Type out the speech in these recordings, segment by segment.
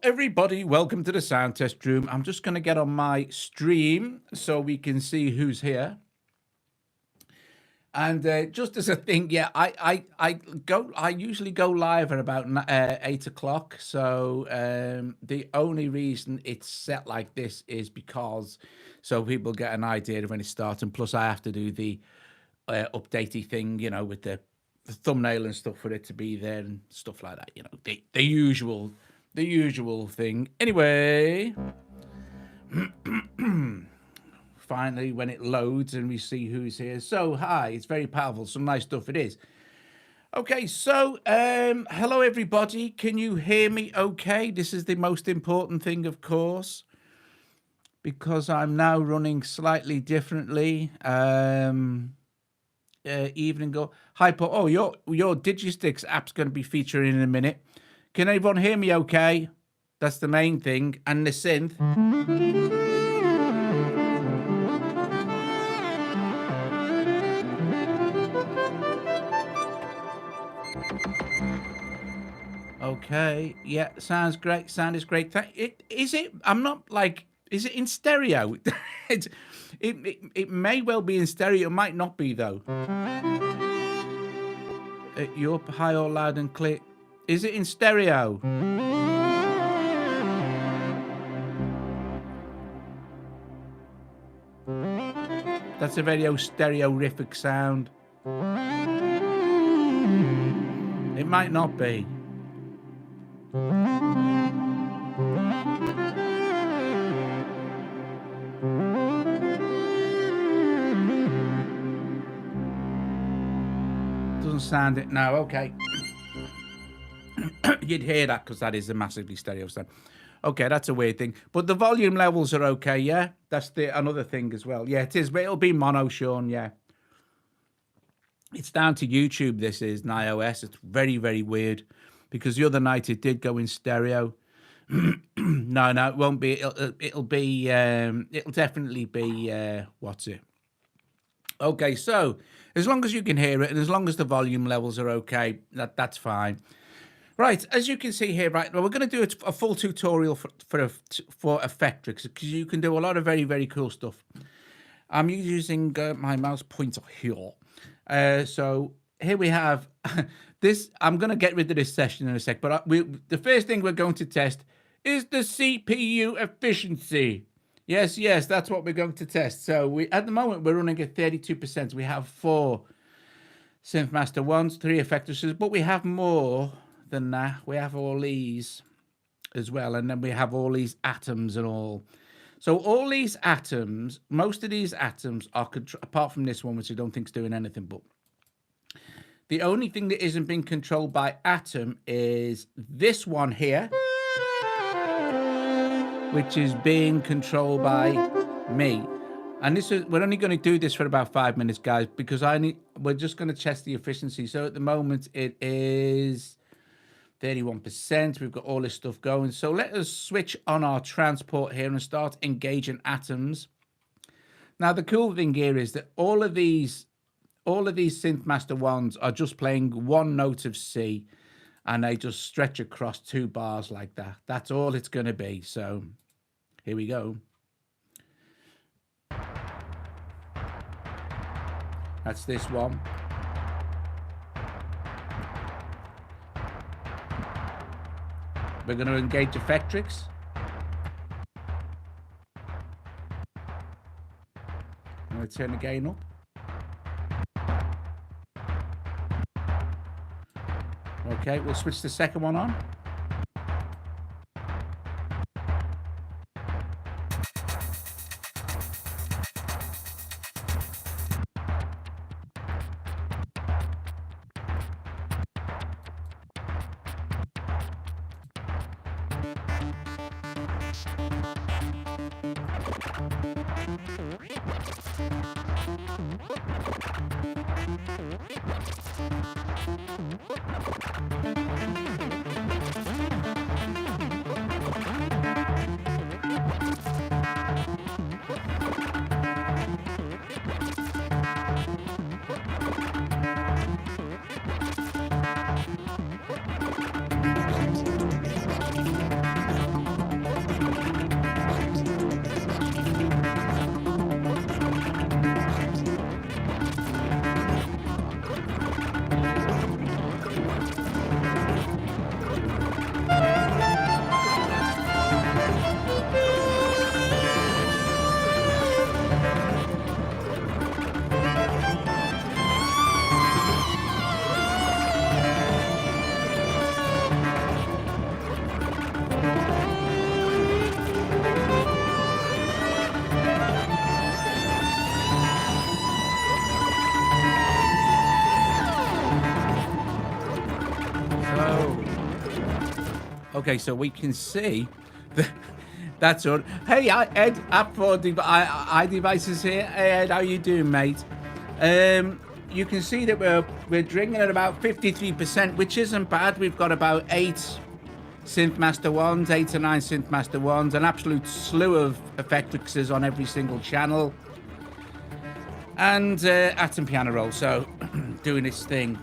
everybody, welcome to the sound test room. I'm just going to get on my stream so we can see who's here. And just as a thing, yeah, I usually go live at about 8 o'clock. So the only reason it's set like this is because so people get an idea of when it starts, and plus I have to do the updatey thing, you know, with the thumbnail and stuff for it to be there and stuff like that. You know, the usual thing. Anyway. Finally, when it loads and we see who's here. So, hi, it's very powerful. Some nice stuff it is. Okay, so, hello, everybody. Can you hear me okay? This is the most important thing, of course, because I'm now running slightly differently. Evening go. Hi, Paul. Oh, your Digistix app's going to be featuring in a minute. Can everyone hear me okay? That's the main thing. And the synth. Okay, yeah, sounds great. Sound is great. Is it? I'm not like. Is it in stereo? It may well be in stereo. It might not be though. You're high or loud and clear. Is it in stereo? That's a very stereorific sound. It might not be. Doesn't sound it now. Okay. You'd hear that because that is a massively stereo sound. Okay, that's a weird thing. But the volume levels are okay, yeah? That's another thing as well. Yeah, it is, but it'll be mono, Sean, yeah. It's down to YouTube, this is, and iOS. It's very, very weird because the other night it did go in stereo. No, it won't be. It'll definitely be, what's it? Okay, so as long as you can hear it and as long as the volume levels are okay, that's fine. Right, as you can see here, right, well, we're going to do a full tutorial for Effectrix because you can do a lot of very, very cool stuff. I'm using my mouse pointer here. So here we have this. I'm going to get rid of this session in a sec, but the first thing we're going to test is the CPU efficiency. Yes, that's what we're going to test. So at the moment, we're running at 32%. We have 4 Synth Master 1s, 3 Effectrixes, but we have more than that. We have all these as well, and then we have all these atoms and all. So all these atoms, most of these atoms are, apart from this one, which I don't think is doing anything, but the only thing that isn't being controlled by atom is this one here, which is being controlled by me. And we're only going to do this for about 5 minutes, guys, because we're just going to test the efficiency. So at the moment it is 31%. We've got all this stuff going. So let us switch on our transport here and start engaging atoms. Now, the cool thing here is that all of these Synth Master 1s are just playing one note of C, and they just stretch across 2 bars like that. That's all it's going to be. So here we go. That's this one. We're going to engage Effectrix. I'm going to turn the gain up. Okay, we'll switch the second one on. Okay, so we can see that's all. Hey, Ed, app for iDevices here. Hey, Ed, how you doing, mate? You can see that we're drinking at about 53%, which isn't bad. We've got about 8 Synth Master 1s, 8 or 9 Synth Master 1s, an absolute slew of Effectrixes on every single channel, and Atom Piano Roll, so doing its thing.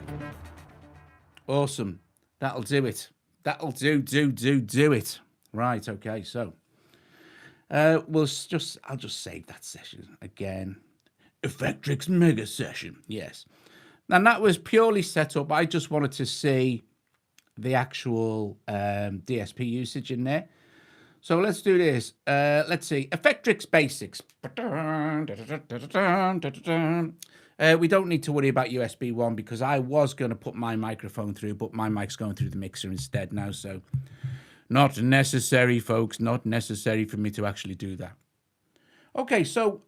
Awesome. That'll do it. That'll do it. Right, okay, so I'll just save that session again. Effectrix mega session, yes. And that was purely set up. I just wanted to see the actual DSP usage in there. So let's do this. Let's see. Effectrix basics. We don't need to worry about USB 1 because I was going to put my microphone through, but my mic's going through the mixer instead now. So not necessary, folks. Not necessary for me to actually do that. Okay, so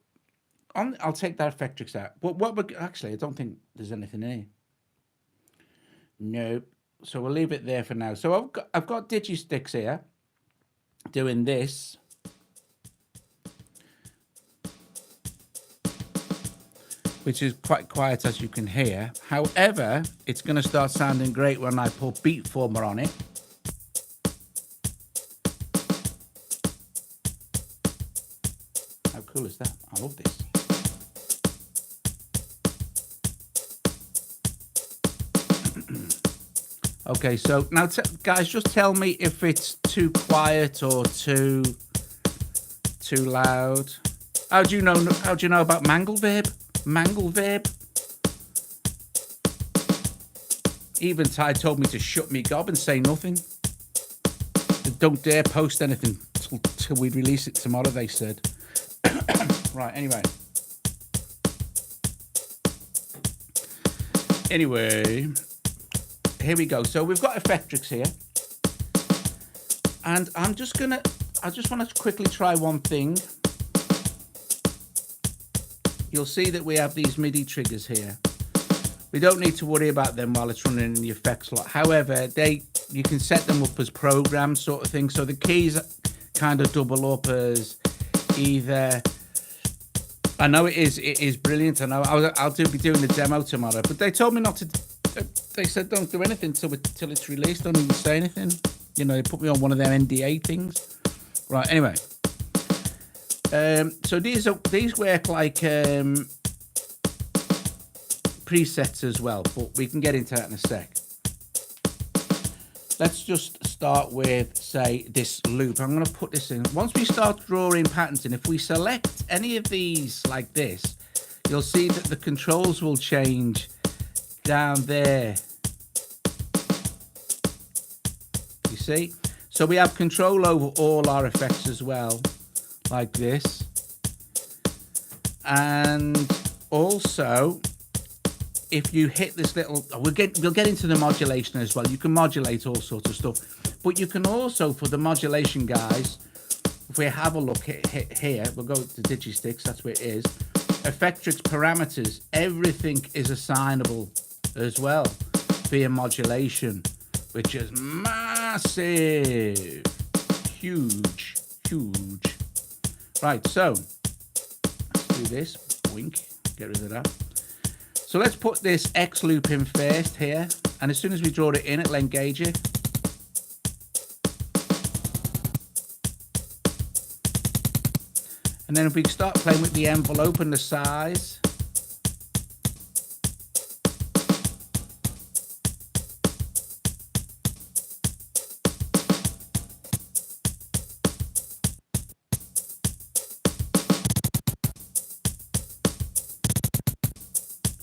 I'll take that Effectrix out. But actually, I don't think there's anything in here. Nope. So we'll leave it there for now. So I've got Digisticks here doing this. Which is quite quiet, as you can hear. However, it's going to start sounding great when I put Beatformer on it. How cool is that? I love this. Okay, so now, guys, just tell me if it's too quiet or too loud. How do you know about Mangelverb? Mangelverb. Even Ty told me to shut me gob and say nothing. Don't dare post anything till we release it tomorrow, they said. Right, anyway. Here we go. So we've got Effectrix here. And I just want to quickly try one thing. You'll see that we have these MIDI triggers here. We don't need to worry about them while it's running in the effects lot. However, you can set them up as programs sort of thing. So the keys kind of double up as either. I know it is brilliant. I know I'll be doing the demo tomorrow, but they told me not to. They said don't do anything till it's released. Don't even say anything. You know, they put me on one of their NDA things. Right. Anyway. So these work like presets as well, but we can get into that in a sec. Let's just start with, say, this loop. I'm going to put this in. Once we start drawing patterns in, if we select any of these like this, you'll see that the controls will change down there. You see? So we have control over all our effects as well. Like this, and also if you hit this little, we'll get into the modulation as well. You can modulate all sorts of stuff, but you can also, for the modulation guys, if we have a look here, we'll go to Digisticks, that's where it is. Effectrix parameters, everything is assignable as well via modulation, which is massive, huge. Right, so let's do this. Wink, get rid of that. So let's put this X loop in first here, and as soon as we draw it in, it'll engage it. And then if we start playing with the envelope and the size,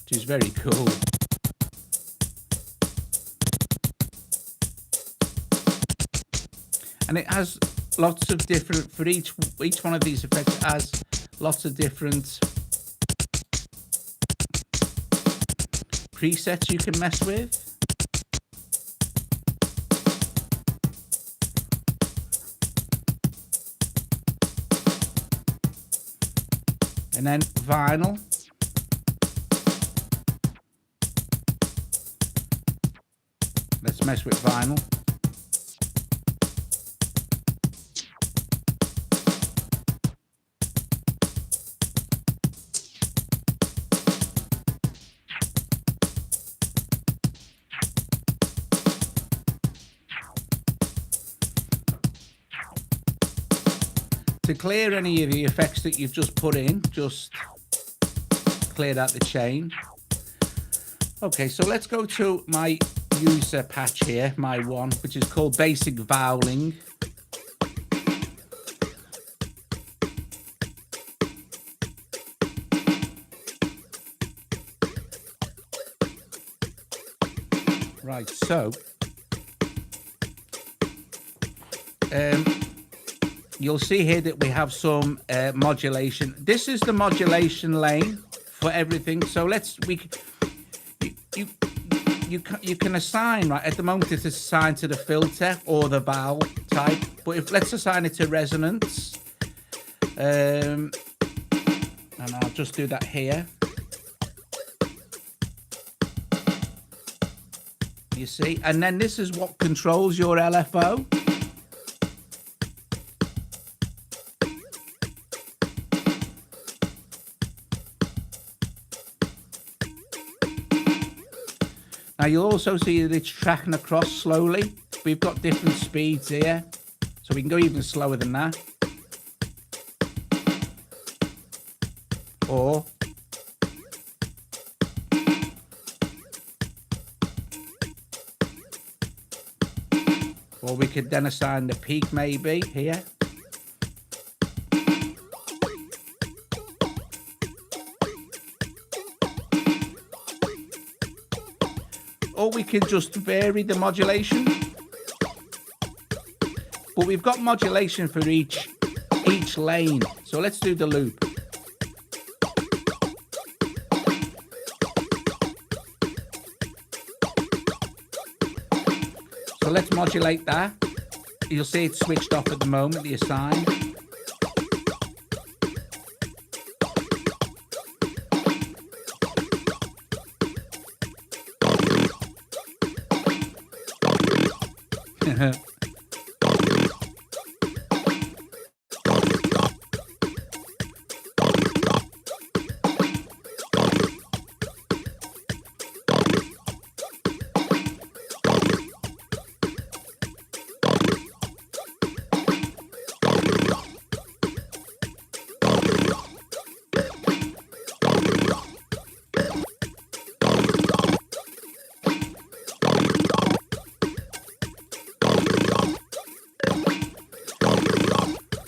which is very cool. And it has lots of different, for each one of these effects, it has lots of different presets you can mess with. And then vinyl. Let's mess with vinyl. To clear any of the effects that you've just put in, just clear out the chain. Okay, so let's go to my user patch here, my one, which is called Basic Voweling. Right, so you'll see here that we have some modulation. This is the modulation lane for everything. So you can assign, right, at the moment it's assigned to the filter or the vowel type, but let's assign it to resonance, and I'll just do that here. You see, and then this is what controls your LFO. Now you'll also see that it's tracking across slowly. We've got different speeds here, so we can go even slower than that. Or we could then assign the peak maybe here. Or we can just vary the modulation. But we've got modulation for each lane. So let's do the loop. So let's modulate that. You'll see it's switched off at the moment, the assign.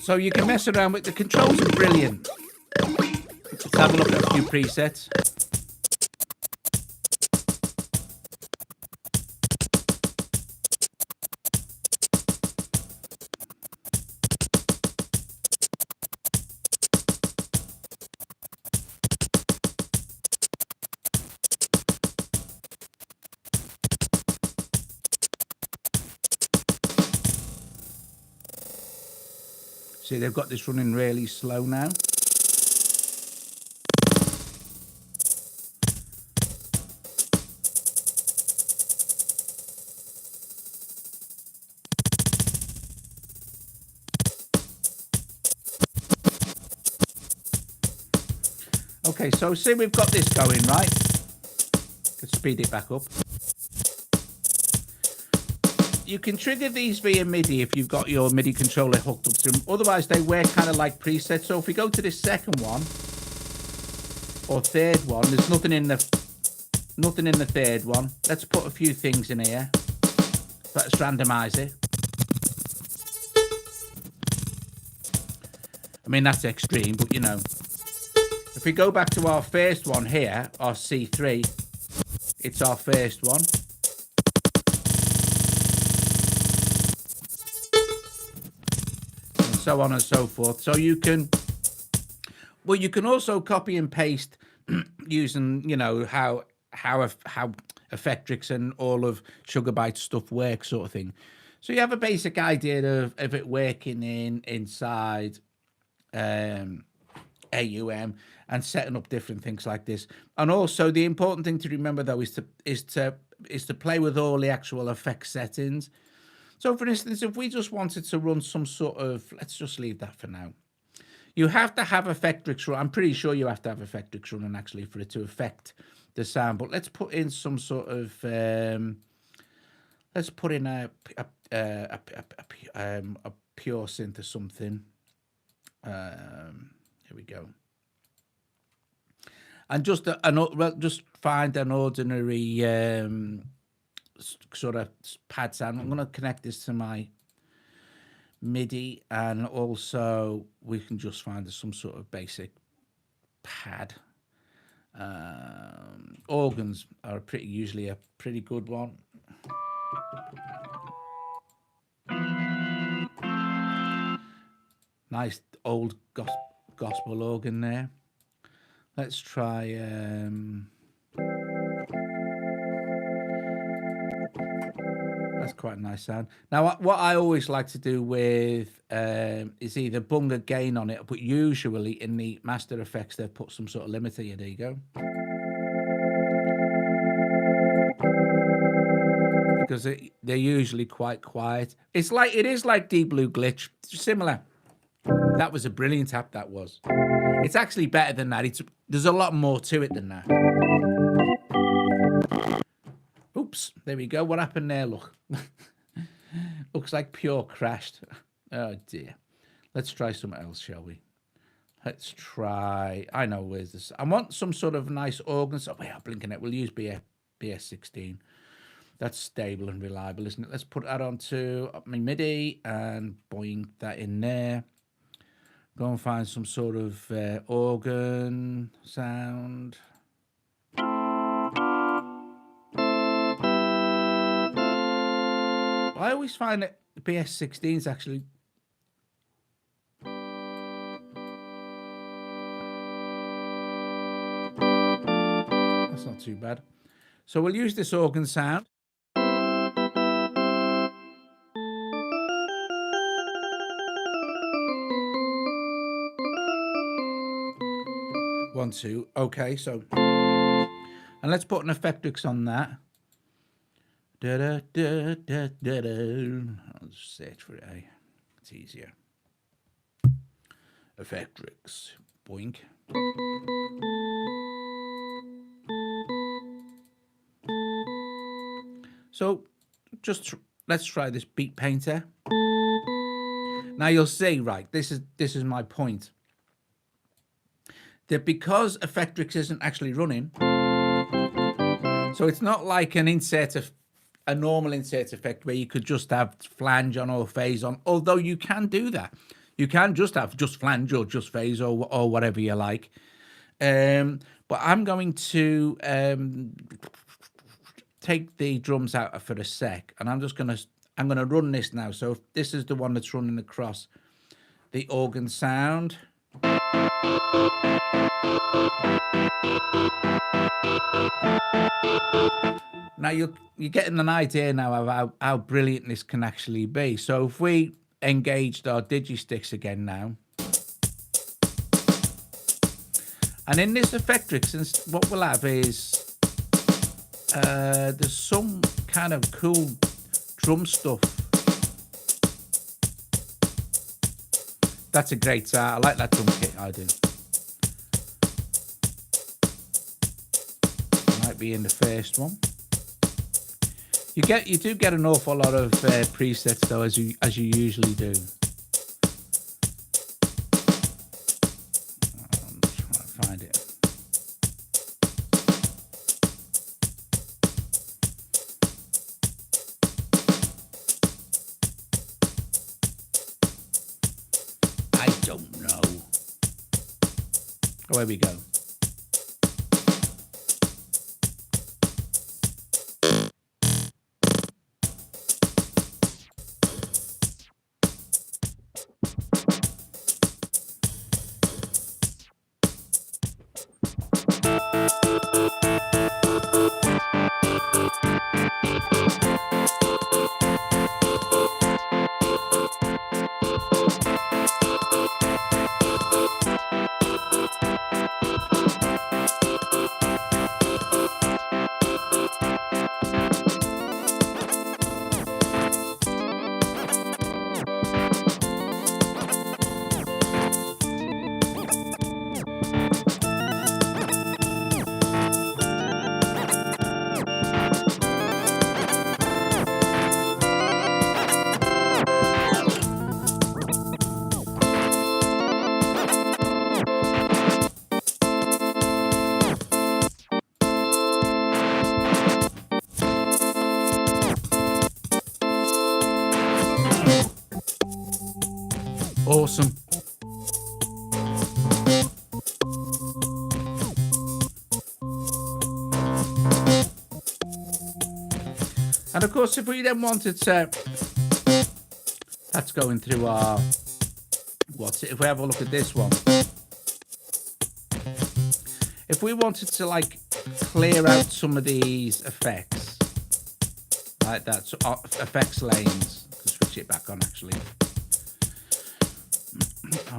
So you can mess around with the controls, are brilliant. Let's have a look at a few presets. See, they've got this running really slow now. Okay, so see we've got this going, right? Let's speed it back up. You can trigger these via MIDI if you've got your MIDI controller hooked up to them. Otherwise, they work kind of like presets. So if we go to this second one or third one, there's nothing in the third one. Let's put a few things in here. Let's randomize it. I mean, that's extreme, but you know. If we go back to our first one here, our C3, it's our first one. So on and so forth. So you can, well, you can also copy and paste using, you know, how Effectrix and all of Sugar Bytes stuff works, sort of thing. So you have a basic idea of it working inside AUM and setting up different things like this. And also the important thing to remember though is to play with all the actual effect settings. So, for instance, if we just wanted to run some sort of, let's just leave that for now. You have to have Effectrix run. I'm pretty sure you have to have Effectrix running actually for it to affect the sound. But let's put in some sort of, let's put in a pure synth or something. Here we go. And just just find an ordinary sort of pad sound. I'm going to connect this to my MIDI, and also we can just find some sort of basic pad. Organs are usually a pretty good one. Nice old gospel organ there. Let's try that's quite a nice sound. Now, what I always like to do with is either bung a gain on it, but usually in the master effects they've put some sort of limiter here. There you go. Because they're usually quite quiet. It is like Deep Blue Glitch, similar. That was a brilliant app. That was. It's actually better than that. There's a lot more to it than that. Oops, there we go. What happened there? Look, looks like pure crashed. Oh dear. Let's try something else, shall we? Let's try. I know where's this. I want some sort of nice organ. Oh, wait, I'm blinking it. We'll use BS16. That's stable and reliable, isn't it? Let's put that onto my MIDI and boing that in there. Go and find some sort of organ sound. I always find that the BS16 is actually that's not too bad. So we'll use this organ sound. 1, 2. Okay, so and let's put an Effectrix on that. Da da da da da da. I'll just search for it. Eh? It's easier. Effectrix. Boink. So just let's try this beat painter. Now you'll see, right? This is my point. That because Effectrix isn't actually running, so it's not like a normal insert effect where you could just have flange on or phase on. Although you can do that, you can just have just flange or just phase or whatever you like. But I'm going to take the drums out for a sec, and I'm gonna run this now. So if this is the one that's running across the organ sound. Now you're getting an idea now of how brilliant this can actually be. So if we engaged our digisticks again now, and in this Effectrix, what we'll have is there's some kind of cool drum stuff. That's a great sound. I like that drum kit. I do. Might be in the first one. You do get an awful lot of presets though, as you usually do. I'm just trying to find it. I don't know. Oh, here we go. Awesome. And of course, if we then wanted to, that's going through our, what's it? If we have a look at this one, if we wanted to like clear out some of these effects, like that, so effects lanes, switch it back on actually,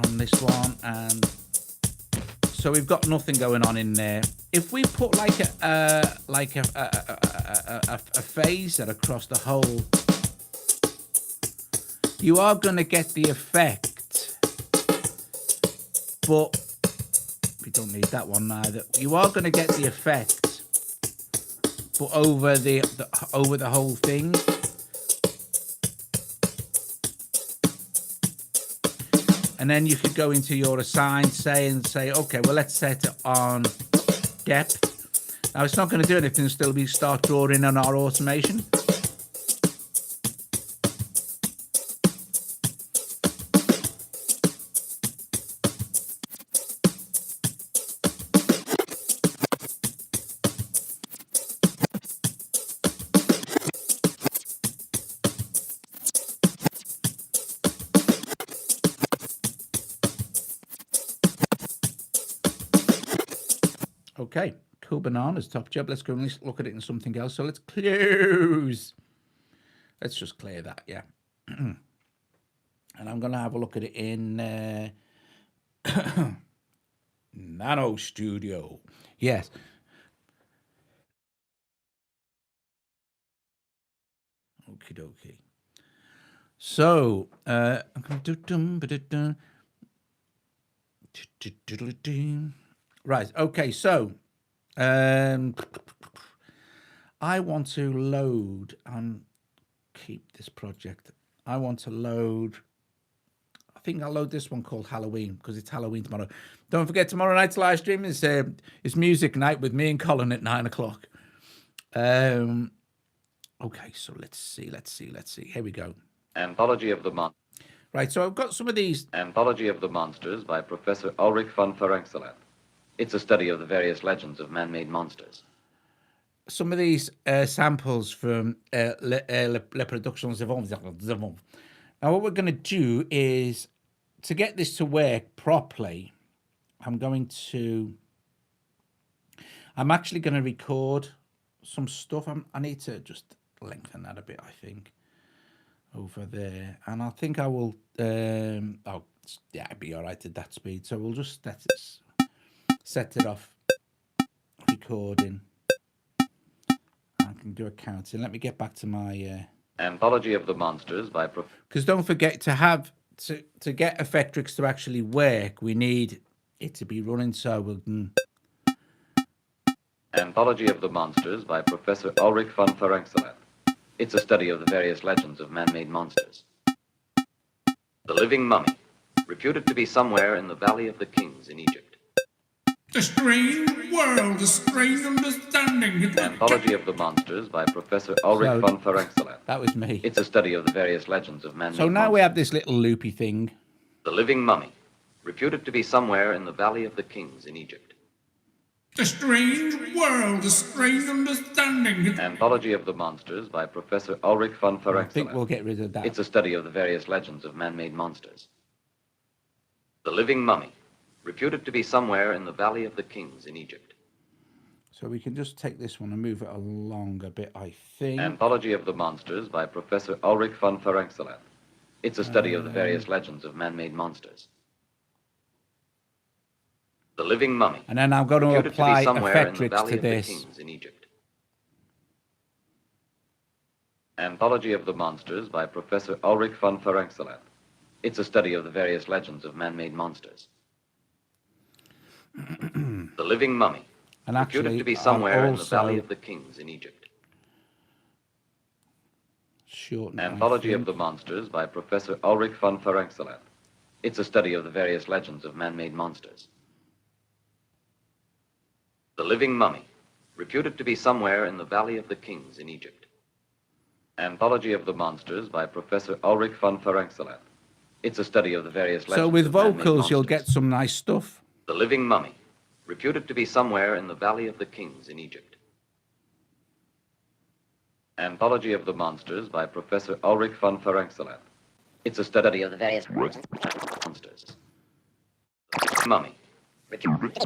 on this one, and so we've got nothing going on in there. If we put like a phaser across the whole, you are going to get the effect, but we don't need that one neither. You are going to get the effect, but over the whole thing. And then you could go into your assign, say, okay, well, let's set it on depth. Now, it's not going to do anything until we start drawing on our automation. Okay, cool bananas, top job. Let's go and look at it in something else. So let's close. Let's just clear that, yeah. And I'm going to have a look at it in Nano Studio. Yes. Okie dokie. So, I'm going to do... Right, okay, so I want to load and keep this project. I want to load, I think I'll load this one called Halloween because it's Halloween tomorrow. Don't forget, tomorrow night's live stream is music night with me and Colin at 9 o'clock. Okay, so let's see. Here we go. Anthology of the Month. Right, so I've got some of these. Anthology of the Monsters by Professor Ulrich von Ferenczelet. It's a study of the various legends of man-made monsters. Some of these samples from Les Productions Zvon. Now, what we're going to do is, to get this to work properly, I'm actually going to record some stuff. I need to just lengthen that a bit, I think, over there. And I think I will, it'd be all right at that speed. So we'll just set it off recording. I can do a counting. Let me get back to my Anthology of the Monsters by because don't forget to have to get Effectrix to actually work, we need it to be running, so we'll Anthology of the Monsters by Professor Ulrich von Ferenczelet. It's a study of the various legends of man-made monsters. The living mummy, reputed to be somewhere in the Valley of the Kings in Egypt. The strange world, the strange understanding. Anthology of the Monsters by Professor Ulrich von Ferenczelet. That was me. It's a study of the various legends of man-made So now monsters. we have this little loopy thing. The living mummy, reputed to be somewhere in the Valley of the Kings in Egypt. The strange world, the strange understanding. Anthology of the Monsters by Professor Ulrich von Ferenczelet. I think we'll get rid of that. It's a study of the various legends of man-made monsters. The living mummy, reputed to be somewhere in the Valley of the Kings in Egypt. So we can just take this one and move it along a bit, I think. Anthology of the Monsters by Professor Ulrich von Ferenczelet. It's a study of the various legends of man-made monsters. The living mummy. And then I'm going to apply Effectrix to this. Kings in Egypt. Anthology of the Monsters by Professor Ulrich von Ferenczelet. It's a study of the various legends of man-made monsters. The living mummy, and actually, reputed to be somewhere in the Valley of the Kings in Egypt. Anthology of the Monsters by Professor Ulrich von Ferenczelet. It's a study of the various legends of man-made monsters. The living mummy, reputed to be somewhere in the Valley of the Kings in Egypt. Anthology of the Monsters by Professor Ulrich von Ferenczelet. It's a study of the various legends So with of man-made vocals, you'll monsters. get some nice stuff. The living mummy, reputed to be somewhere in the Valley of the Kings in Egypt. Anthology of the Monsters by Professor Ulrich von Ferenczeland. It's a study of the various monsters. The mummy, reputed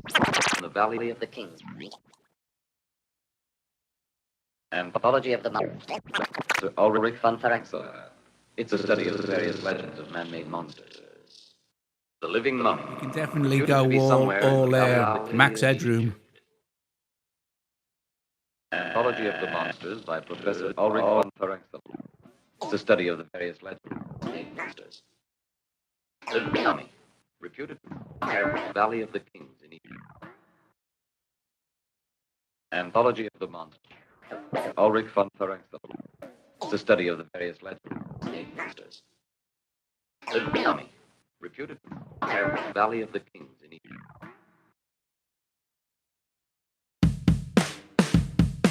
in the Valley of the Kings. Anthology of the Monsters. Professor Ulrich von Ferenczeland. It's a study of the various legends of man-made monsters. The living mummy. You can definitely reputed to go be all somewhere in the Valley of the Kings Max in Headroom. Egypt. Anthology of the Monsters by Professor Ulrich von Ferenczeland. It's a study of the various legends of man-made monsters. The mummy, reputed in the Valley of the Kings in Egypt. Anthology of the Monsters. Ulrich von Ferenczeland. It's a study of the various legends of man-made monsters. The mummy, reputed in the Valley of the Kings in Egypt.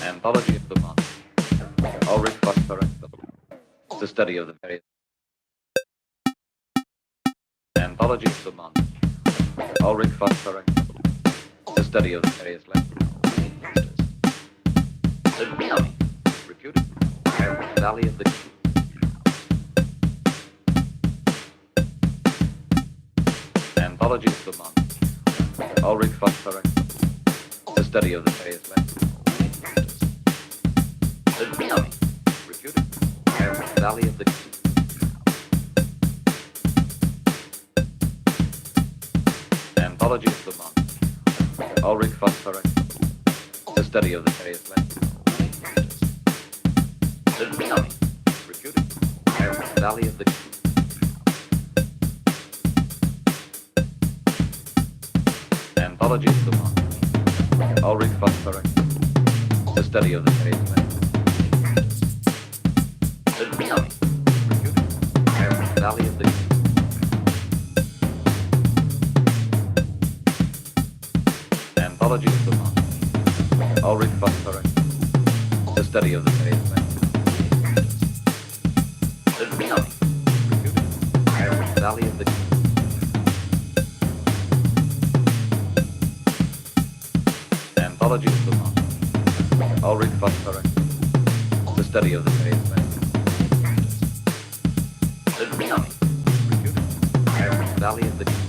Anthology of the Monsters. Ulrich von Ferenczeland. It's a study of the various. Anthology of the Monsters. Ulrich von Ferenczeland. It's a study of the various legends of man-made monsters. The mummy, reputed in the Valley of the Kings. Anthology of the Monsters. Ulrich von Ferenczeland. It's a study of the various legends of man-made monsters. The mummy, reputed in the Valley of the Kings. Anthology of the Monsters. Ulrich von Ferenczeland. It's a study of the various legends of man-made monsters. The mummy, reputed in the Valley of the Kings. Anthology of the Monsters. Ulrich von Ferenczeland. It's a study of the various legends of man-made monsters. The mummy, reputed in the Valley of the Kings. Anthology of the Monsters. Ulrich von Ferenczeland. It's a study of the various legends of man-made monsters. The mummy, reputed in the Valley of the Kings. Anthology of the Monsters. Ulrich von Ferenczeland. It's a study of the various legends of man-made monsters. The mummy, reputed in the Valley of the Kings. Anthology of the Monsters. Ulrich von Ferenczeland. The study of the various legends of man-made monsters. The mummy, reputed in the Valley of the Kings.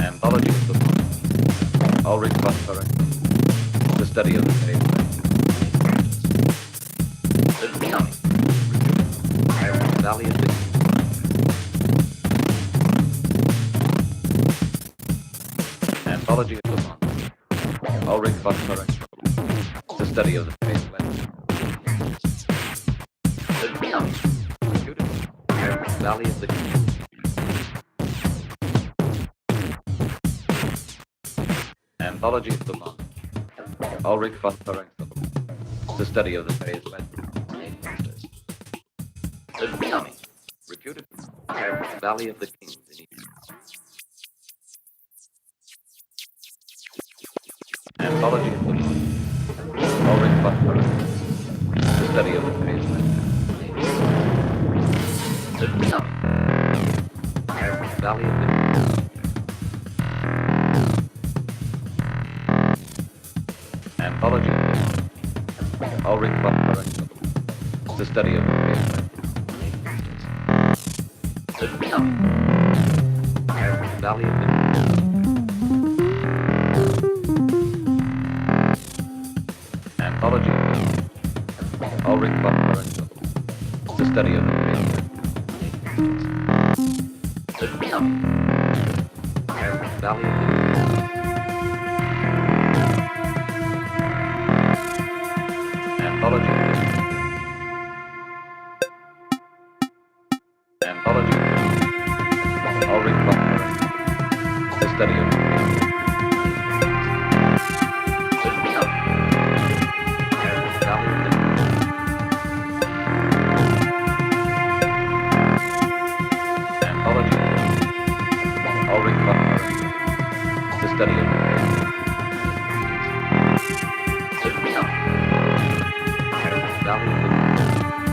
Anthology of the Monsters. Ulrich von Ferenczeland. It's a study of the various legends of man-made monsters. The mummy, reputed in the Valley of the Kings. Anthology of the Monsters. Ulrich von Ferenczeland. It's a study of the various legends of man-made monsters. The mummy, reputed in the Valley of the Kings in Egypt. Anthology of the Monsters. Ulrich von Ferenczeland. It's a study of the various legends of man-made monsters. The mummy, the Valley of the Kings. Anthology of the Monsters. Ulrich von Ferenczeland. It's a study of the various legends of man-made monsters. The mummy, the Valley of the Kings. Anthology of the Monsters. Ulrich von Ferenczeland. It's a study of the various legends of man-made monsters. The mummy, the Valley of the Kings. Anthology of the Monsters. Anthology of the Monsters. Ulrich von Ferenczeland. It's a study of the various legends of man-made monsters. The mummy, the Valley of the Kings. Anthology of the Monsters. Ulrich von Ferenczeland. It's a study of the various legends of man-made monsters. The mummy, the Valley of the Kings.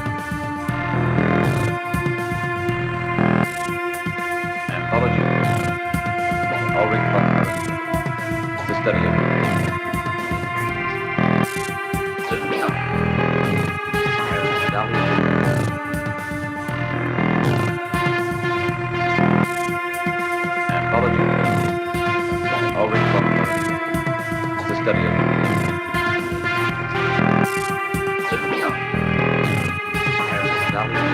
valley.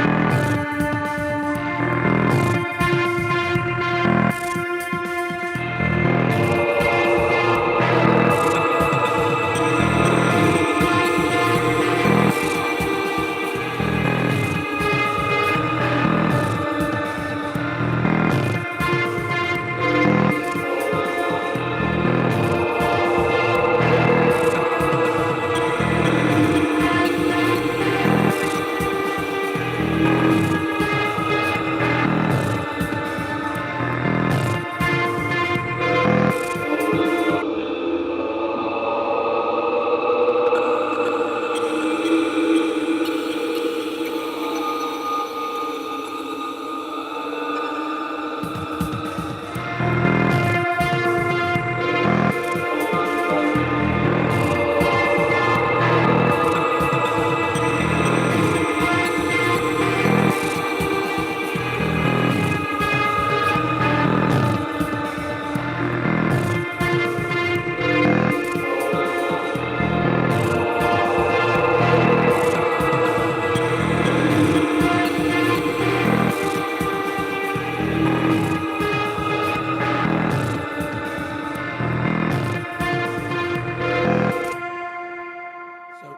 So,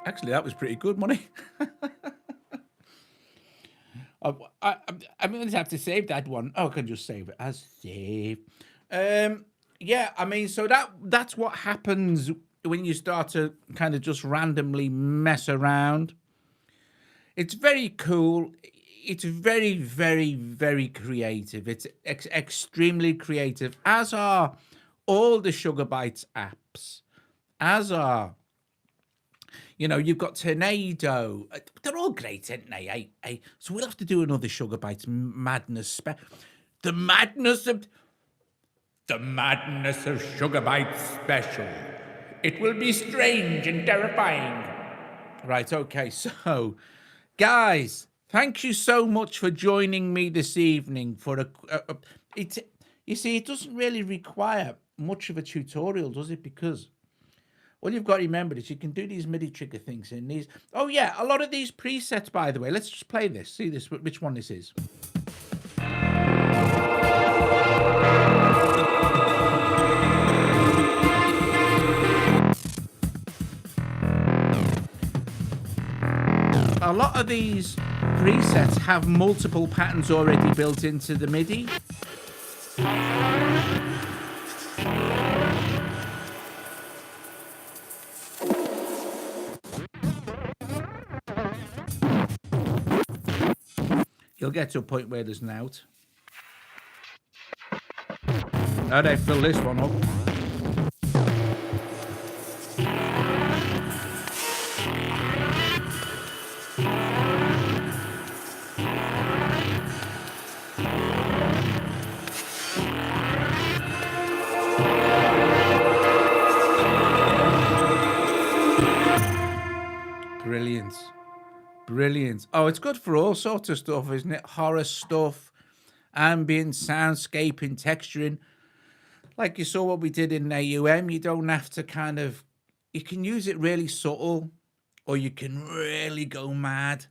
actually, that was pretty good, money. I'm going to have to save that one. Oh, I can just save it as save. Yeah, I mean, so that's what happens when you start to kind of just randomly mess around. It's very cool. It's very, very, very creative. It's extremely creative, as are all the Sugar Bytes apps, as are, you know, you've got Tornado. They're all great, aren't they? So we'll have to do another Sugar Bytes madness the madness of Sugar Bytes special. It will be strange and terrifying. Right, okay, so guys, thank you so much for joining me this evening for you see, it doesn't really require much of a tutorial, does it? Because all you've got to remember is you can do these MIDI trigger things in these. Oh yeah, a lot of these presets, by the way. Let's just play this. See this, which one this is. A lot of these presets have multiple patterns already built into the MIDI. You'll get to a point where there's an out. Now they fill this one up. Brilliant. Brilliant. Oh, it's good for all sorts of stuff, isn't it? Horror stuff, ambient, soundscaping, texturing. Like you saw what we did in AUM, you don't have to kind of, you can use it really subtle or you can really go mad.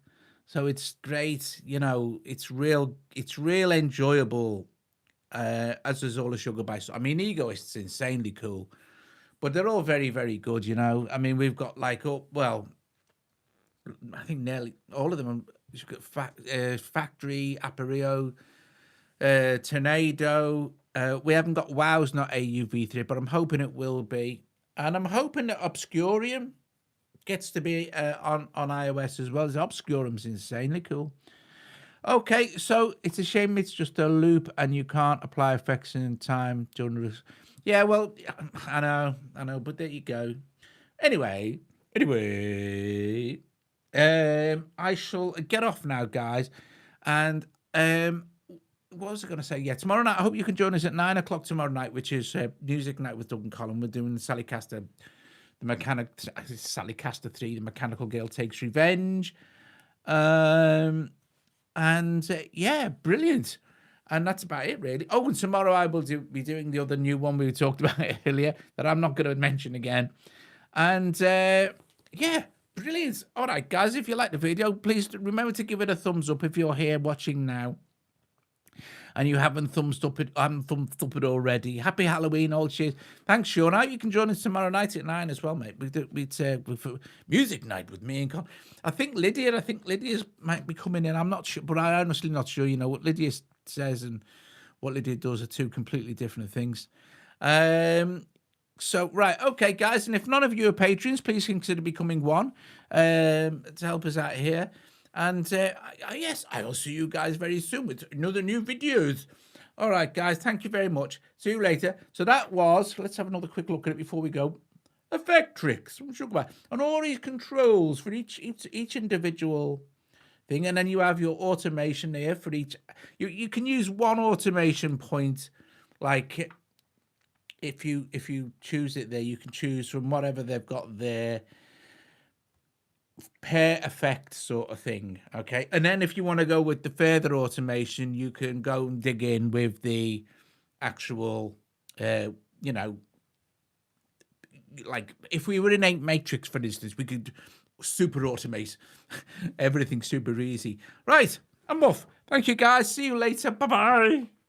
So it's great, you know, it's real enjoyable, as is all the Sugar Bytes. I mean, Egoist's insanely cool, but they're all very, very good, you know. I mean, we've got like, well, I think nearly all of them. You've got Factory, Appario, Tornado. We haven't got Wow's not AUv3, but I'm hoping it will be. And I'm hoping that Obscurium gets to be on iOS as well. Obscurium's insanely cool. Okay, so it's a shame it's just a loop and you can't apply effects in time during the... Yeah, well, I know, but there you go. Anyway, I shall get off now, guys. And what was I going to say? Yeah, tomorrow night, I hope you can join us at 9 o'clock tomorrow night, which is Music Night with Doug and Colin. We're doing the Sally Castor, Sally Castor 3, The Mechanical Girl Takes Revenge. Yeah, brilliant. And that's about it, really. Oh, and tomorrow I will be doing the other new one we talked about earlier that I'm not going to mention again. And yeah, Brilliant. All right, guys, if you like the video, please remember to give it a thumbs up if you're here watching now and you haven't thumbs up it already. Happy Halloween, all cheers. Thanks, Sean. Now you can join us tomorrow night at 9 as well, mate. With music night with me and Colin. I think Lydia's might be coming in. I'm not sure, but I'm honestly not sure. You know, what Lydia says and what Lydia does are two completely different things. So, right, okay, guys, and if none of you are patrons, please consider becoming one to help us out here. And, yes, I'll see you guys very soon with another new videos. All right, guys, thank you very much. See you later. So that was, let's have another quick look at it before we go. Effectrix, and all these controls for each individual thing. And then you have your automation here for each. You can use one automation point, like... If you choose it there, you can choose from whatever they've got there, pair effect sort of thing, okay? And then if you want to go with the further automation, you can go and dig in with the actual, you know, like if we were in Matrix, for instance, we could super automate everything super easy. Right, I'm off. Thank you, guys. See you later. Bye-bye.